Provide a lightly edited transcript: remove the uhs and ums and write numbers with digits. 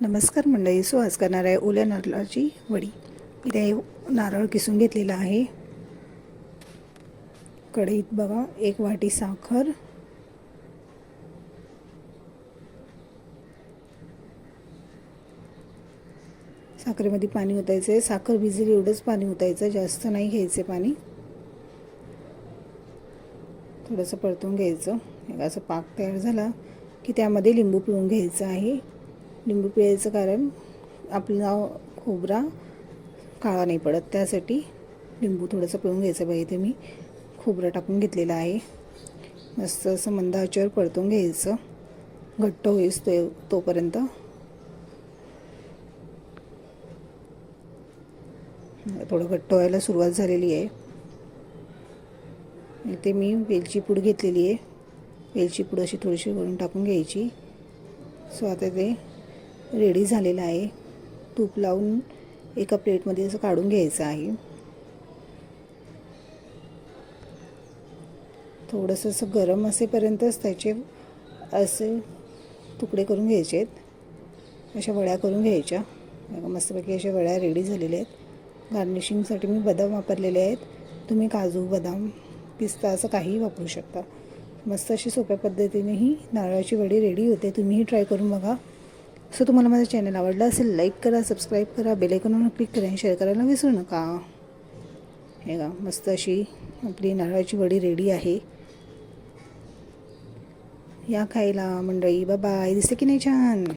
नमस्कार मंडळी. सो आज करणार आहे ओल्या नारळाची वडी. इथे नारळ किसून घेतलेला आहे. कढईत बघा 1 वाटी साखर, साखरेमध्ये पाणी ओतायचं आहे. साखर भिजेल एवढंच पाणी ओतायचं, जास्त नाही घ्यायचे पाणी. थोडंसं परतून घ्यायचं. असं पाक तयार झाला की त्यामध्ये लिंबू पिळून घ्यायचं आहे. लिंबू पिळायचं कारण आपला खोबरा काळा नाही पडत, त्यासाठी लिंबू थोडंसं पिळून घ्यायचं. बघा इथे मी खोबरं टाकून घेतलेलं आहे. मस्त असं मंद आचेवर परतून घ्यायचं, घट्ट होईस तोपर्यंत. थोडं घट्ट व्हायला सुरुवात झालेली आहे. इथे मी वेलची पूड घेतलेली आहे. वेलची पूड अशी थोडीशी वरून टाकून घ्यायची. सो आता ते रेडी झालेलं आहे. तूप लावून एका प्लेटमध्ये असं काढून घ्यायचं आहे. थोडंसं असं गरम असेपर्यंतच त्याचे असे तुकडे करून घ्यायचे आहेत. अशा वड्या करून घ्यायच्या. मस्तपैकी अशा वड्या रेडी झालेल्या आहेत. गार्निशिंगसाठी मी बदाम वापरलेले आहेत. तुम्ही काजू, बदाम, पिस्ता असं काहीही वापरू शकता. मस्त अशी सोप्या पद्धतीने ही नारळाची वडी रेडी होते. तुम्हीही ट्राय करून बघा. सो तुम्हाला माझं चॅनल आवडलं असेल, लाईक करा, सबस्क्राईब करा, बेल आयकॉनवर क्लिक करा आणि शेअर करायला विसरू नका. हे का मस्त अशी आपली नारळाची वडी रेडी आहे. या खायला मंडळी. बाय. दिसते की नाही छान?